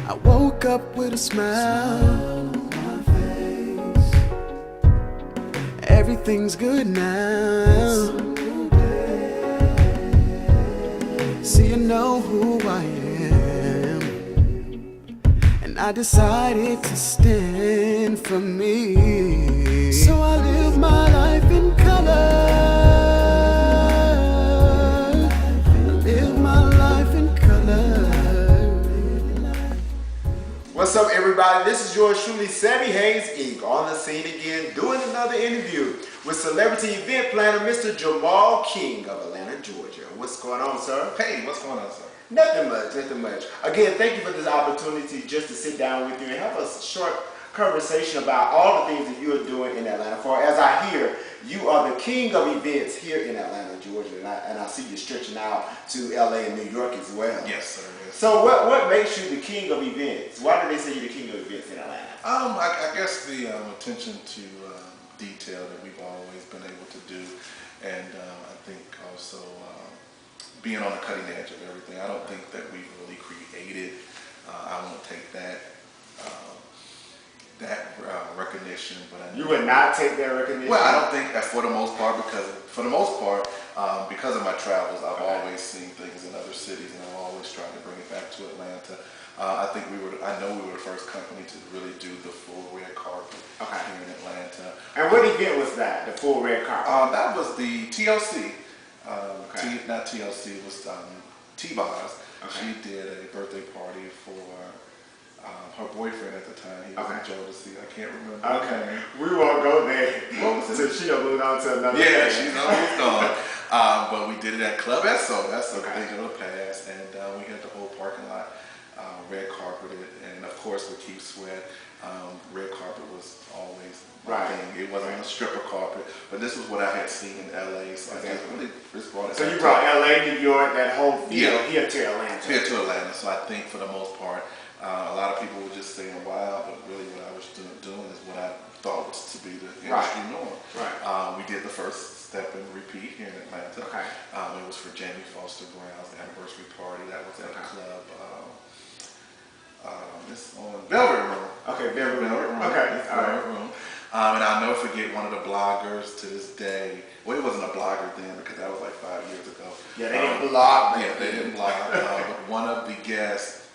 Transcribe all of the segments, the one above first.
I woke up with a smile on my face. Everything's good now. See, you know who I am, and I decided to stand for me. So I live my life in color. What's up, everybody? This is yours truly, Sammihaynesinc, on the scene again, doing another interview with celebrity event planner Mr. Jamahl King of Atlanta, Georgia. What's going on, sir? Hey, what's going on, sir? Nothing much, nothing much. Again, thank you for this opportunity just to sit down with you and have a short conversation about all the things that you are doing in Atlanta. For as I hear, you are the king of events here in Atlanta, Georgia, and I see you stretching out to LA and New York as well. Yes, sir. Yes. So what makes you the king of events? Why do they say you're the king of events in Atlanta? I guess the attention to detail that we've always been able to do, and I think also being on the cutting edge of everything. I don't think that we've really created. I won't take that recognition, but you would not take that recognition. Well, I don't think that for the most part, because of my travels, I've always seen things in other cities, and I've always tried to bring it back to Atlanta. I know we were the first company to really do the full red carpet here in Atlanta. And what event was that? The full red carpet? That was the TLC. Not TLC. It was S.T.E.P.S. She did a birthday party for her boyfriend at the time. He was in Jodeci. I can't remember. Okay. We won't go there. What was it? So she moved on to another Yeah, thing. she's almost gone. But we did it at Club S.T.E.P.S, King of the Pass, and we had the whole parking lot red carpeted, and of course with Keith Sweat, red carpet was always my thing. It wasn't a stripper carpet, but this was what I had seen in LA, so I just brought it. So you brought LA, New York, that whole feel here to Atlanta. Here to Atlanta. So I think for the most part, a lot of people were just saying, wow, but really what I was doing is what I thought was to be the industry norm. We did the first step and repeat here in Atlanta. It was for Jamie Foster Brown's anniversary party. That was at a club. It's on Velvet Room. Velvet Room. Velvet Room. And I'll never forget one of the bloggers to this day. Well, it wasn't a blogger then because that was like 5 years ago. Yeah, they didn't blog. Yeah, they didn't blog. But one of the guests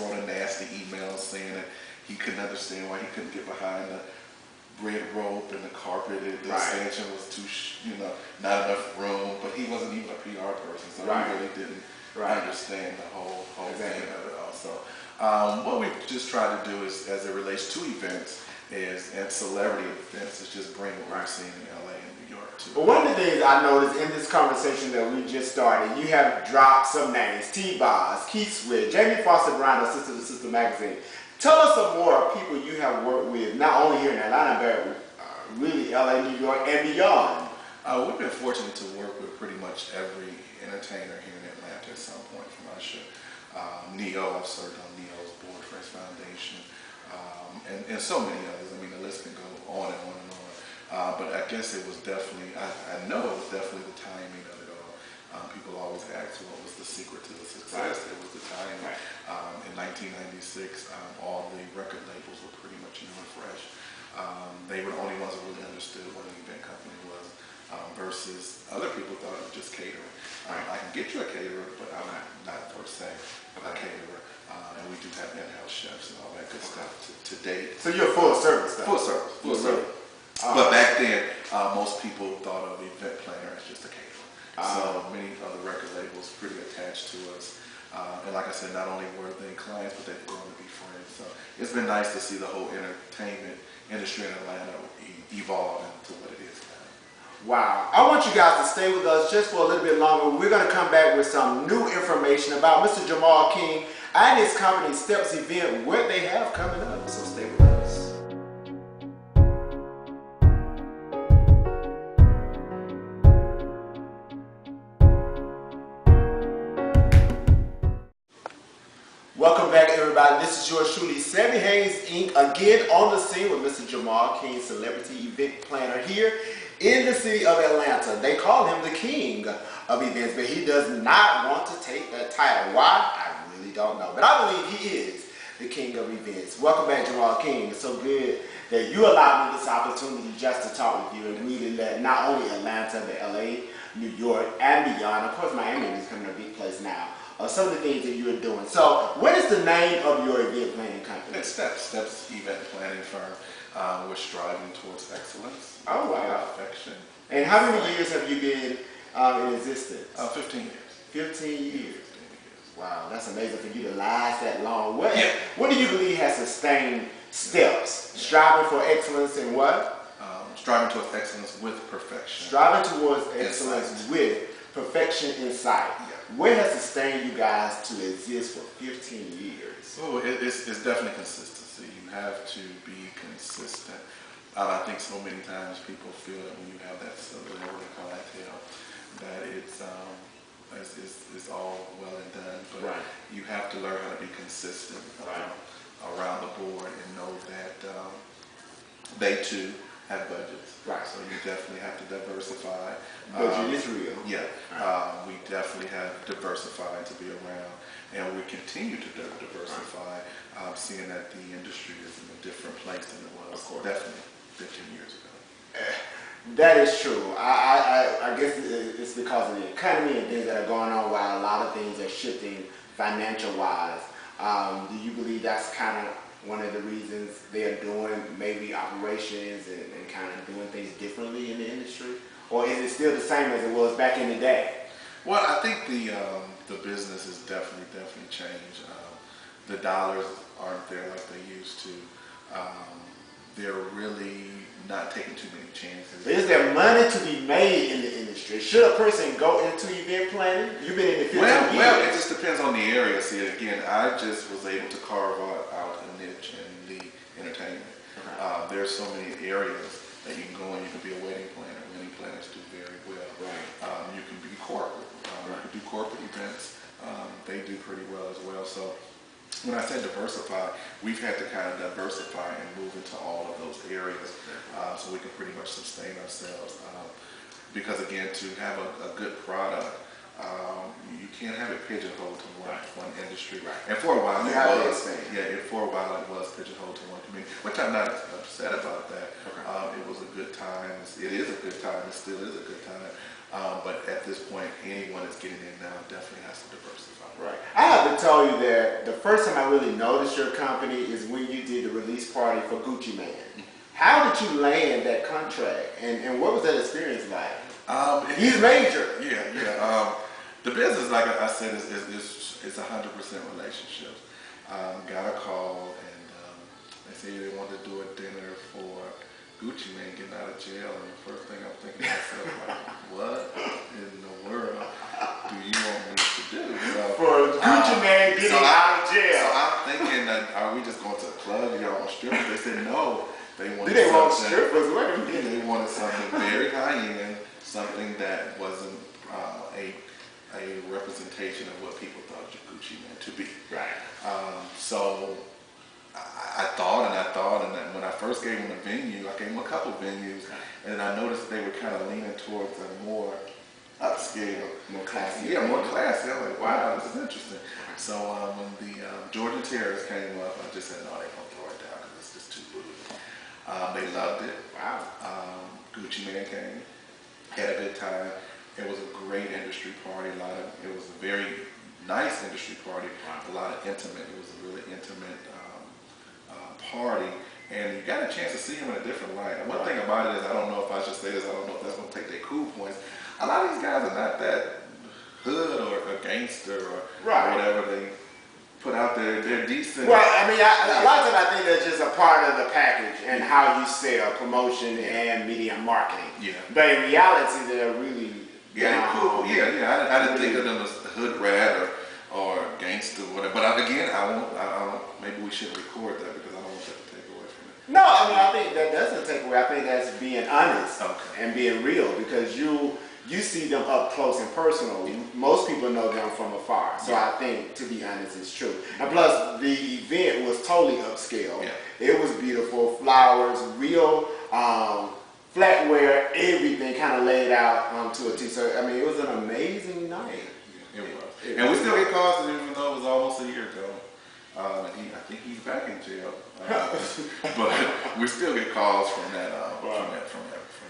wrote a nasty email saying that he couldn't understand why he couldn't get behind the red rope and the carpet. The extension was too, not enough room. But he wasn't even a PR person, so he really didn't understand the whole thing of it all. So what we just try to do is, as it relates to events, and celebrity events, is just bring what we're seeing in LA and New York too. But one of the things I noticed in this conversation that we just started, you have dropped some names: S.T.E.P.S, Keith Sweat, Jamie Foster Brown, Sister to Sister Magazine. Tell us some more people you have worked with, not only here in Atlanta, but really LA, New York, and beyond. We've been fortunate to work with pretty much every entertainer here in Atlanta at some point from our show. Neo, I've served on Neo's board, Fresh Foundation, and so many others. I mean, the list can go on and on and on. But I guess it was definitely, I know it was definitely the timing of it all. People always ask what was the secret to the success. It was the timing. In 1996, all the record labels were pretty much new and fresh. They were the only ones that really understood what an event company was, versus other people thought it was just catering. I can get you a caterer, but I'm not per se a caterer. And we do have in-house chefs and all that good stuff to date. So you're full service stuff? Full service. But back then, most people thought of event planner as just a caterer. So many of the record labels pretty attached to us. And like I said, not only were they clients, but they've grown to be friends. So it's been nice to see the whole entertainment industry in Atlanta evolve into what it is now. Wow. I want you guys to stay with us just for a little bit longer. We're going to come back with some new information about Mr. Jamahl King and his company S.T.E.P.S event, what they have coming up. So stay with us. Welcome back, everybody. This is yours truly, Sammihaynesinc, again on the scene with Mr. Jamahl King, celebrity event planner here in the city of Atlanta. They call him the king of events, but he does not want to take that title. Why? I really don't know, but I believe he is. the king of events. Welcome back, Jamahl King. It's so good that you allowed me this opportunity just to talk with you and really let not only Atlanta, but LA, New York, and beyond. Of course, Miami is becoming a big place now. Some of the things that you're doing. So, what is the name of your event planning company? It's S.T.E.P.S. S.T.E.P.S event planning firm. We're striving towards excellence. Oh, wow. Perfection. And how many years have you been in existence? 15 years. 15 years. 15 years. Wow, that's amazing for you to last that long. What do you believe has sustained S.T.E.P.S? Striving for excellence in what? Striving towards excellence with perfection. Striving towards excellence with perfection in sight. Yeah. What has sustained you guys to exist for 15 years? Oh, it's definitely consistency. You have to be consistent. I think so many times people feel that when you have that level of clientele, that it's all well and done. But you have to learn how to be consistent around the board and know that they too have budgets. Right. So you definitely have to diversify. Budget is real. Yeah. We definitely have diversified to be around, and we continue to diversify, seeing that the industry is in a different place than it was definitely 15 years ago. That is true. I guess it's because of the economy and things that are going on while a lot of things are shifting financial-wise. Do you believe that's kind of one of the reasons they're doing maybe operations and kind of doing things differently in the industry? Or is it still the same as it was back in the day? Well, I think the business has definitely changed. The dollars aren't there like they used to. They're really not taking too many chances. But is there money to be made in the industry? Should a person go into event planning? You've been in the 15 years. Well, it just depends on the area. See, again, I just was able to carve out a niche in the entertainment. There's so many areas that you can go in. You can be a wedding planner. Wedding planners do very well. You can be corporate. You can do corporate events. They do pretty well as well. So when I say diversify, we've had to kind of diversify and move into all of those areas so we can pretty much sustain ourselves. Because again, to have a good product, you can't have it pigeonholed to one industry. And for a while it was. For a while it was pigeonholed to one community, which I'm not upset about that. It was a good time. It is a good time. It still is a good time. But at this point, anyone that's getting in now definitely has to diversify. I have to tell you that the first time I really noticed your company is when you did the release party for Gucci Mane. How did you land that contract, and what was that experience like? He's major. The business, like I said, is 100% relationships. Got a call, and they said they wanted to do a dinner for Gucci Mane getting out of jail, and the first thing I'm thinking to myself, like, what in the world do you want me to do? So, for Gucci Mane getting out of jail. So I'm thinking, are we just going to a club? You all want strippers? They said no. They wanted want strippers? Wait a minute. They wanted something very high end, something that wasn't a representation of what people thought Gucci meant to be. So I thought, and then when I first gave them a venue, I gave them a couple venues, and I noticed they were kind of leaning towards a more upscale, more classy. Yeah, more classy. I was like, wow, this is interesting. So when the Georgian Terrors came up, I just said, no, they're going to throw it down because it's just too bougie. They loved it. Gucci Mane came, had a good time. It was a great industry party. It was a very nice industry party. A lot of intimate. It was a really intimate party, and you got a chance to see him in a different light. And one thing about it is, I don't know if I should say this. I don't know if that's going to take their cool points. A lot of these guys are not that hood or a gangster or whatever they put out there. They're decent. Well, I mean, a lot of times I think that's just a part of the package and how you sell promotion and media marketing. But in reality, they're really they're cool. I didn't think of them as hood rat or gangster, whatever. But again, I won't. Maybe we shouldn't record that because I don't want that to take away from it. No, I mean, I think that doesn't take away. I think that's being honest and being real, because you see them up close and personal. Most people know them from afar. So I think, to be honest, it's true. And plus, the event was totally upscale. It was beautiful, flowers, real flatware, everything kind of laid out to a T. So, I mean, it was an amazing night. It was. And we still get calls, even though it was almost a year ago. and I think he's back in jail. But we still get calls from that.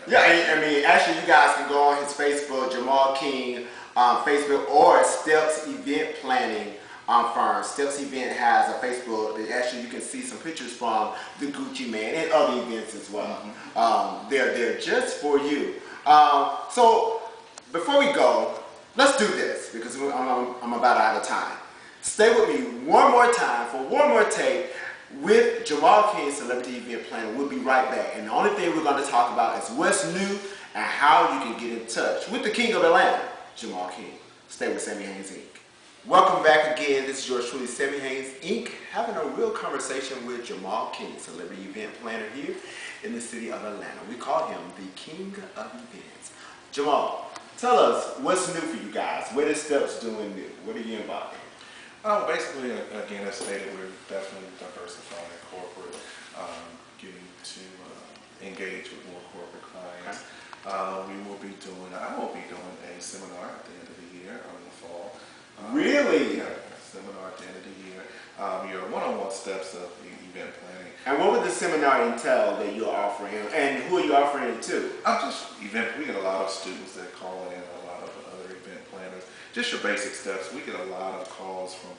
Yeah, I mean, actually, you guys can go on his Facebook, Jamahl King Facebook, or S.T.E.P.S event planning firm. S.T.E.P.S event has a Facebook that actually you can see some pictures from the Gucci Man and other events as well. They're just for you. So before we go, let's do this because I'm about out of time. Stay with me one more time for one more take with Jamahl King, Celebrity Event Planner. We'll be right back. And the only thing we're going to talk about is what's new and how you can get in touch with the King of Atlanta, Jamahl King. Stay with Sammihaynesinc. Welcome back again. This is yours truly, Sammihaynesinc, having a real conversation with Jamahl King, Celebrity Event Planner here in the city of Atlanta. We call him the King of Events. Jamahl, tell us what's new for you guys. What is S.T.E.P.S doing new? What are you involved in? Basically, again, as stated, we're definitely diversifying corporate, getting to engage with more corporate clients. I will be doing a seminar at the end of the year, or in the fall. Really? Yeah, a seminar at the end of the year. Your one-on-one steps of event planning. And what would the seminar entail that you're offering, and who are you offering it to? We get a lot of students that call in, a lot of other event planners. Just your basic steps. We get a lot of calls from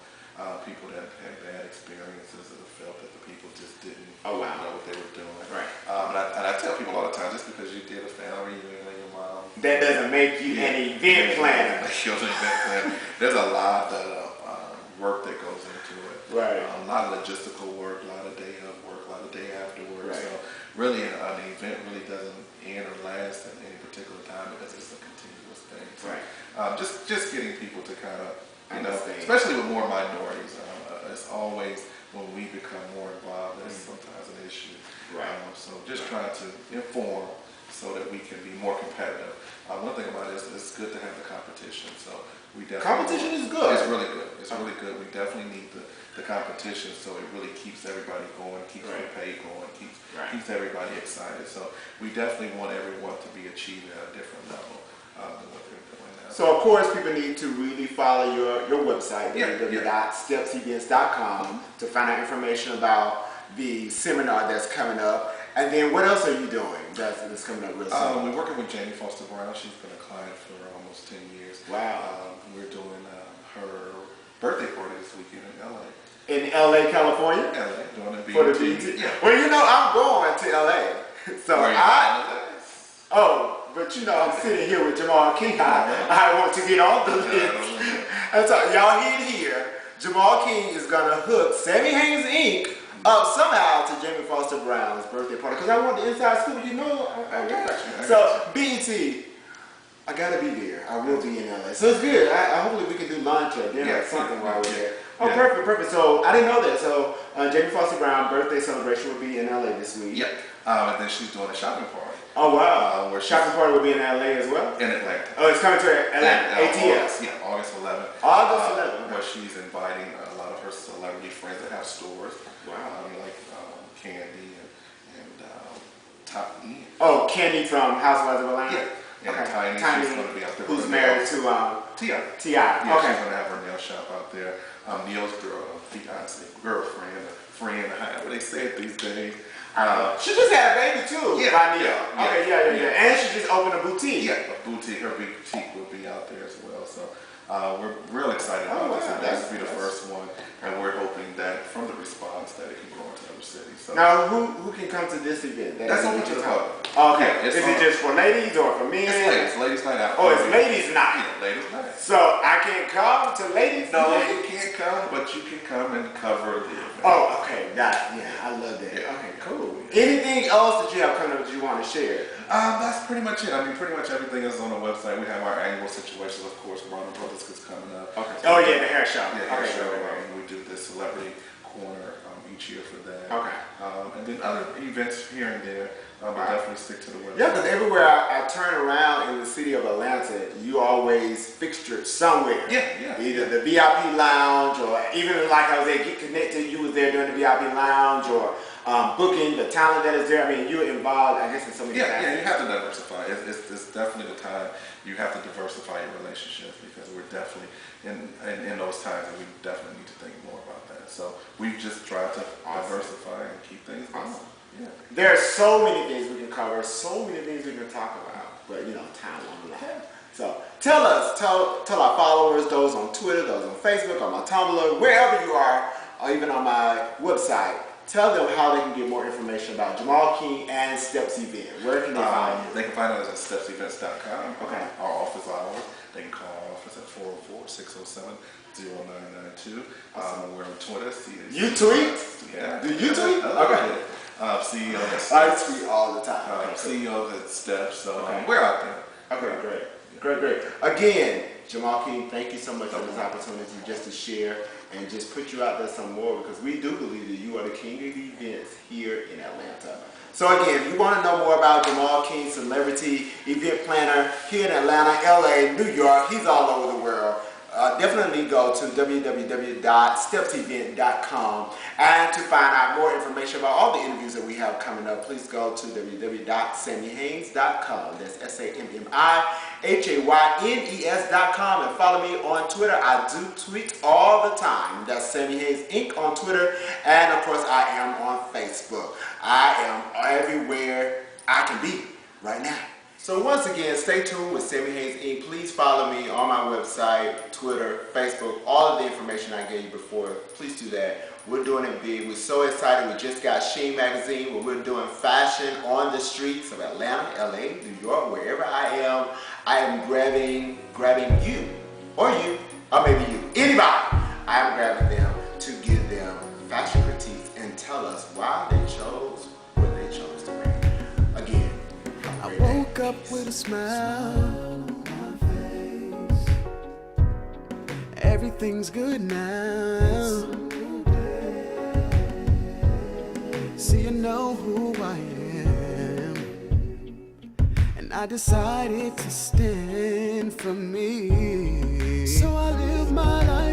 people that had bad experiences that have felt that the people just didn't know what they were doing. Right. And I tell people all the time, just because you did a family reunion and your mom, that doesn't make you an event planner. There's a lot of work that goes into it. Right. A lot of logistical work, a lot of day of work, a lot of day afterwards. Right. So really, an event really doesn't end or last at any particular time because it's a continuous thing. So, right. Just getting people to kind of, understand. especially with more minorities, it's always when we become more involved, there's sometimes an issue. Right. So just trying to inform so that we can be more competitive. One thing about it is it's good to have the competition. So we definitely competition is good. It's really good. It's really good. We definitely need the competition, so it really keeps everybody going, keeps the pay going, keeps everybody excited. So we definitely want everyone to be achieving at a different level than what they're doing now. So of course, people need to really follow your website, www.stepsevents.com, to find out information about the seminar that's coming up. And then what else are you doing that's coming up real soon? We're working with Jamie Foster Brown. She's been a client for almost 10 years. Wow. We're doing her birthday party this weekend in LA. In LA, California? LA, doing a For the BT? Yeah. Well, I'm going to LA. So but I'm sitting here with Jamahl King. I want to get on the list. And so y'all here. Jamahl King is gonna hook Sammihaynesinc up somehow to Jamie Foster Brown's birthday party. Because I want the inside scoop, So BET, I gotta be there. I will be in LA. So it's good. Hopefully we can do lunch or dinner or something while we're there. Oh, perfect. So I didn't know that. So Jamie Foster Brown birthday celebration will be in LA this week. Yep. And then she's doing a shopping party. Oh wow. Shopping party will be in LA as well? In Atlanta. Oh, it's coming to Atlanta. ATS. August 11th. August 11th. Where she's inviting a lot of her celebrity friends that have stores. Wow. Like Candy and Top E. Oh, Candy from Housewives of Atlanta? Yeah. And Tiny, she's going to be out there. Who's married to T.I. Yeah, she's going to have her nail shop out there. Neil's fiance, girlfriend, friend, however they say it these days. She just had a baby too. By Neil. Yeah. And she just opened a boutique. Yeah, a boutique. Her boutique will be out there as well. So we're real excited about this. And this will be the first one, and we're hoping that from the response that it can go into other cities. So now, who can come to this event? That's open to the public. Okay. Is it just for ladies or for men? It's ladies' night out. Oh, it's ladies' night. Yeah, ladies' night. So I can't come to ladies' night? No, you can't come, but you can come and cover the event. Oh, okay. Got it. Yeah, I love that. Yeah. Okay, cool. Anything else that you have coming up that you want to share? That's pretty much it. I mean, pretty much everything is on the website. We have our annual situations, of course. Warner Brothers is coming up. Okay. Oh yeah, the hair show. Yeah, hair show. We do this celebrity corner each year for that. Okay. And then other events here and there. But definitely stick to the website. Yeah, because everywhere I turn around in the city of Atlanta, you always fixtured somewhere. Yeah. Either the VIP lounge or even like I was at Get Connected, you was there during the VIP lounge or booking the talent that is there. I mean, you're involved, I guess, in so many things. Yeah, you have to diversify. It's definitely the time you have to diversify your relationships, because we're definitely in those times, and we definitely need to think more about that. So we've just tried to diversify and keep things going. Yeah. There are so many things we can cover, so many things we can talk about, but you know, time won't allow. So tell our followers, those on Twitter, those on Facebook, on my Tumblr, wherever you are, or even on my website, tell them how they can get more information about Jamahl King and S.T.E.P.S event. Where can they find you? They can find us at STEPsevents.com. Okay. Our office hours. They can call our office at 404-607-0992. We're on Twitter. You tweet? Yeah. Do you tweet? Okay. CEO at S.T.E.P.S. I tweet all the time. Okay, CEO at S.T.E.P.S. So okay. we're out there. Okay, great. Great. Again, Jamahl King, thank you so much for this opportunity just to share and just put you out there some more, because we do believe that you are the king of events here in Atlanta. So again, if you want to know more about Jamahl King, celebrity event planner here in Atlanta, LA, New York, he's all over the world. Definitely go to www.stepsevent.com, and to find out more information about all the interviews that we have coming up, please go to www.sammihaynes.com. That's SAMMIHAYNES.com, and follow me on Twitter. I do tweet all the time. That's Sammihaynesinc on Twitter, and of course I am on Facebook. I am everywhere I can be right now. So once again, stay tuned with Sammihaynesinc. Please follow me on my website, Twitter, Facebook, all of the information I gave you before. Please do that. We're doing it big. We're so excited. We just got Sheen magazine where we're doing fashion on the streets of Atlanta, LA, New York, wherever I am grabbing you, or maybe you, anybody. I'm grabbing them to give them fashion critiques and tell us why they chose what they chose to wear. Again, I woke up with a smile on my face. Everything's good now. See, you know who I am, and I decided to stand for me. So I live my life